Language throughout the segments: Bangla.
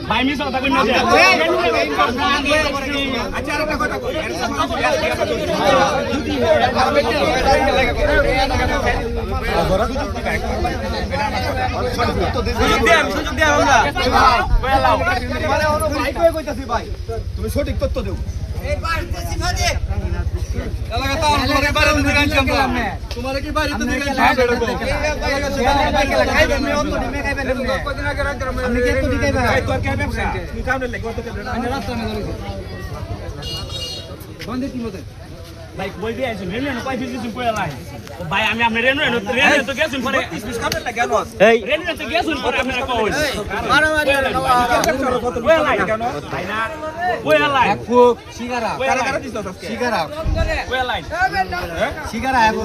ভাই মিস কথা কই না দে আচ্ছা আরেকটা কথা কই সুযোগ দে আমরা ভাই কই কইতাছি ভাই তুমি সঠিক তথ্য দাও এই বাস দেশি ভাজি এলাকা তো আমারে বারে দিকে আনলাম তোমারে কি বাড়িতে দিকে যাবে খাইবেন না অন্য দিকে খাইবেন না কতদিন আগে রাত আমি কে তো দিকে ভাই তোর কে ব্যবসা তুই কামনে লাগি কত কে আমি রাস্তা না ধরেছি বন্ধ কি মতে ভাই কই দিয়ে আইছেন রেনে না কই ফিজিস কই লাই ভাই আমি আপনি রেনে তো গেছুন পরে 30 পিস কামনে লাগি আনো এই রেনে তো গেছুন পরে আপনারা কই মারামারি কই লাই কেন ভাই না কই লাই এক ফুক সিগারা কারা কারা দিছ আজকে সিগারা কই লাই সিগারা আগো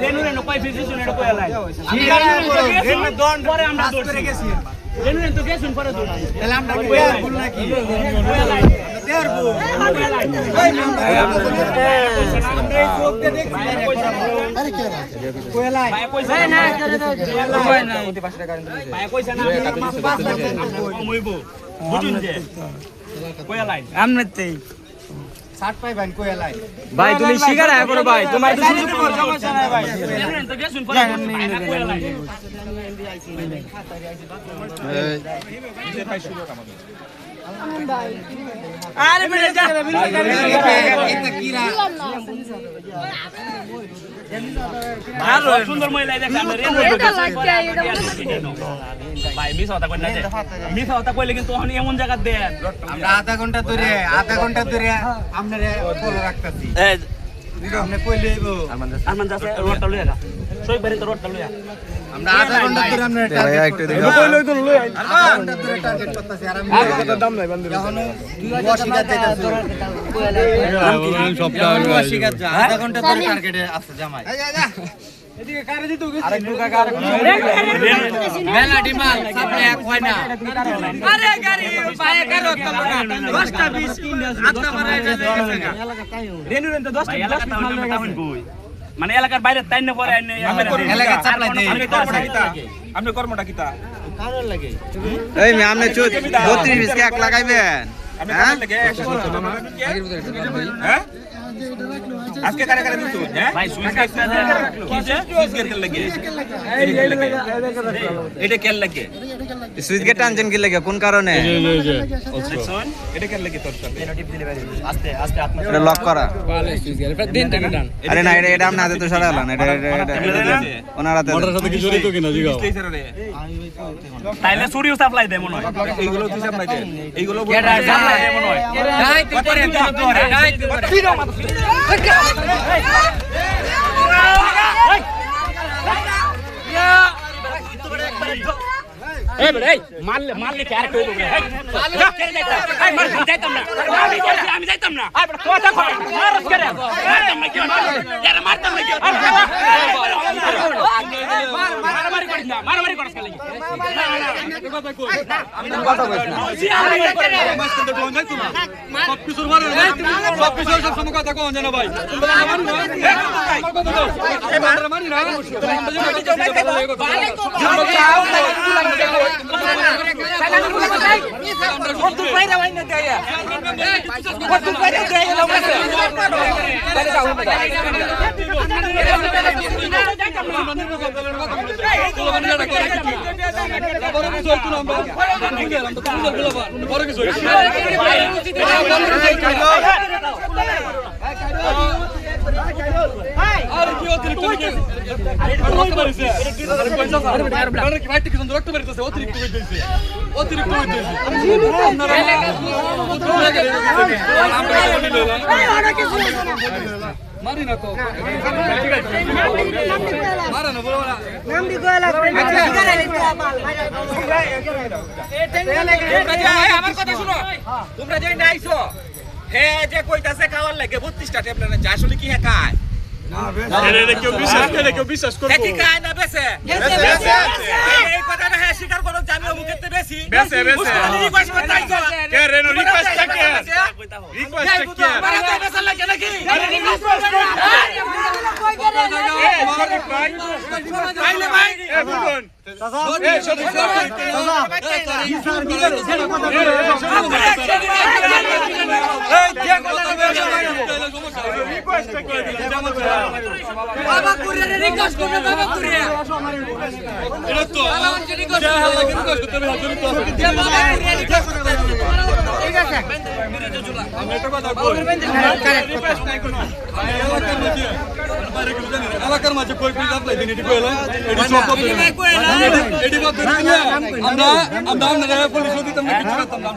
রেনে কই ফিজিস এটা কই লাই সিগারা রেনে দন পরে আমরা দৌড় গেছি রেনে তো গেছুন পরে দৌড় তাহলে আমরা কই ভুল নাকি কই লাই দেরবো কই লাই আমরা এই চোখ দিয়ে দেখছি আরে কে কই লাই ভাই কইছে না কই না 5 টাকা ভাই কইছে না 5 টাকা কমইবো বুঝুন যে কই লাই আমনেতেই 60 পাই ভাই কই লাই ভাই তুমি সিগারা করো ভাই তোমার তো সুযোগ সমস্যা নাই ভাই তো গেছুন পরে কই লাই এই ভাই শুরু আমাদের আরে বেটা যা এটা কিরা আরো সুন্দর মহিলা দেখে আমরা রেন ভাই মিস হতা কই না দে মিস হতা কইলে কিন্তু ওখানে এমন জায়গা দেন আমরা আধা ঘন্টা ধরে আপনারে ফলো রাখতাছি এই আপনি কইলে আইবো আরমান যাচ্ছে রোডটা লইয়া গা সই বাড়ি তো রোডটা লইয়া আমরা আধা ঘন্টা ধরে আমরা টার্গেট একটু দেখো কইলই তো লই আধা ঘন্টা ধরে টার্গেট করতেছি আর আমি কত দাম নাই বান্দর এখনো 80 টাকা যাইতাছে সপ্তাহ 80 টাকা যা আধা ঘন্টা ধরে টার্গেটে আছে জামাই যা এদিকে কারে দিতে গেছি আরেক দুকা কারে মেলা ডিমান্ড সামনে এক হয় না আরে গাড়ি পায়ে কারো কত না 10টা 20 আটটা মারা যাচ্ছে এলাকা তাই রেনুরেন তো 10টা এলাকা তাও কই মানে এলাকার বাইরে তাই না পরে এলাকা সাপ্লাই দেই আপনি কর্মটা কিতা কারণ লাগে এই মে আপনি 32 পিস কে এক লাগাইবেন আপনি কারণ লাগে 100 হ্যাঁ আজকে কারে কারে দিছো হ্যাঁ ভাই সুইচ গেট কি যে সুইচ গেট লাগে এটা কেন লাগে সুইচ গেট আনছেন কি লাগে কোন কারণে এটা কেন লাগে তোর সাথে টিপ দিলে ভাই আস্তে আস্তে আত্মা এটা লক করা পালে সুইচ গেট এটা দিন টাকা টান আরে না এটা আপনি হাতে তো সরালাম এটা ওনার হাতে মোটর সাথে কি জড়িত কিনা জিগাও তাইলে সুরিও সাপ্লাই দেয় মনে হয় এইগুলো কি সাপ্লাই দেয় এইগুলো সাপ্লাই দেয় মনে হয় নাই তুই করে নাই তুই করে ফিরো মাথা ए बड़े मान ले क्या कोई लोग है मार जाइतम ना আমি যাইতাম না আরে কথা কই মারস করে মারতাম না কেন यार মারতাম না কেন মারামারি করিস না মারামারি করিস কেন কথা কই আমি কথা কইছ না মাস কিন্তু কোন যাইতো না সব কিছুর মারো সব কিছু সব সময় কথা কোন জানো ভাই তোমরা মারো না কথা দাও এই মারামারি না কত পাইরা ওই না দেয়া কত পাইরা দেয়া মারি না তো মারা না বলো না আমার কথা শুনো তোমরা যে নাইছো হে যে কইতাছে খাওয়ার লাগে 32টা ট্যাবলেট আছে আসলে কি হে খায় কেউ বিশ্বাস করবে কি খায় না বেছে এই কথাটা হে স্বীকার করো জানি মুখেতে বেশি বেছে রিকোয়েস্ট করতাইছো কে রেনো রিকোয়েস্ট কে মারা তো বেছে লাগে নাকি আরে রিকোয়েস্ট কই গেলে আইলে ভাই এ বুঝুন এ সঠিক বাবা কুরিয়া রিকোয়েস্ট করবে বাবা কুরিয়া এটা তো রিকোয়েস্ট করতে হবে হাজুরি তো যে বাবা কুরিয়া রিকোয়েস্ট করতে ঠিক আছে আমি একটা কথা বলি রিকোয়েস্ট নাই করব এলাকার মাঝে কই কই যাবলাই দিন এটি কইলা এটি সব করতে এটি করতে আমরা আমরা পুলিশ দিতাম না কিছু করতাম না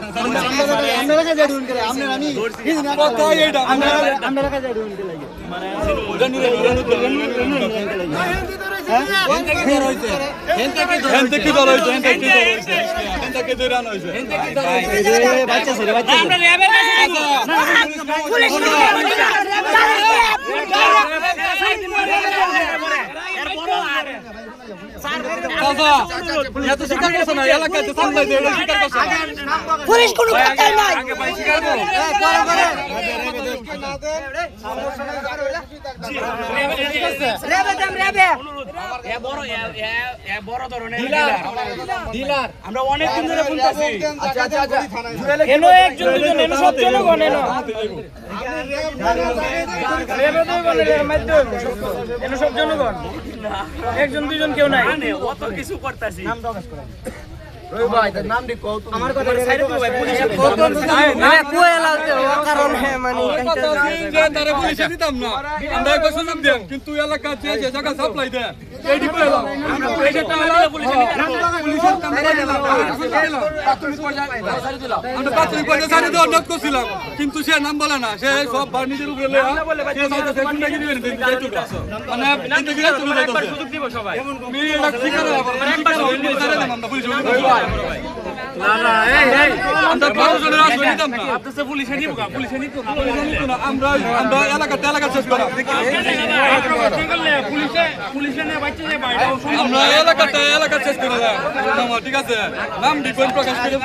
আমরা কাছে জেডুন করে আমরা আমি কথা এইটা আমরা কাছে জেডুন করে লাগে মানে রনু হেনতে কি দর হইছে হেনতে কি দরান হইছে বাচ্চা ছেলে বাচ্চা আমরা র্যাবের কাছে পুলিশ পুলিশ কোনো কথা নাই আগে ভাই স্বীকার করো বড় ধরনের ডিলার আমরা অনেক দিন ধরে বলতাছি আচ্ছা এনো একজন দুজন এনো সব জনগণ এনো এনো সব জনগণ একজন দুজন কেউ নাই অত কিছু করতাছি নাম প্রকাশ করেন রই ভাই তার নাম দি কও আমার কথা সাইড তো ভাই পুলিশ কত না কোয়েলাতে ও কারণে মানে যে তারে পুলিশ দিতাম না আমরা একবার সুযোগ দেন কিন্তু এলাকা যে জায়গা সাপ্লাই দেন এইডি কইলাম আমরা পয়সাটা হলো পুলিশের কাম করে দিলাম প্রাথমিক পর্যায়ে সারি দিলাম আমরা প্রাথমিক পর্যায়ে সারি দেওয়ার নিয়ত করছিলাম কিন্তু সে নাম বলে না সে সব বার নিজের উপরে লয়া সে সাথে সেকেন্ডে কি দিবেন যাইতো মানে ইন্টিগ্রেট চলে যাইতো একবার সুযোগ দিব সবাই আমি এটা স্বীকার করব একবার সুযোগ দিব আমরা পুলিশ না না এই আমরা প্রশাসনের আশ্রয় নিতাম না আপনি পুলিশে নিব পুলিশে নিত না আমরা এলাকা শেষ করা পুলিশে না বাচ্চা যে বাইরে আমরা এলাকা শেষ করে দাও ঠিক আছে নাম ডিপেন্ড প্রকাশ করে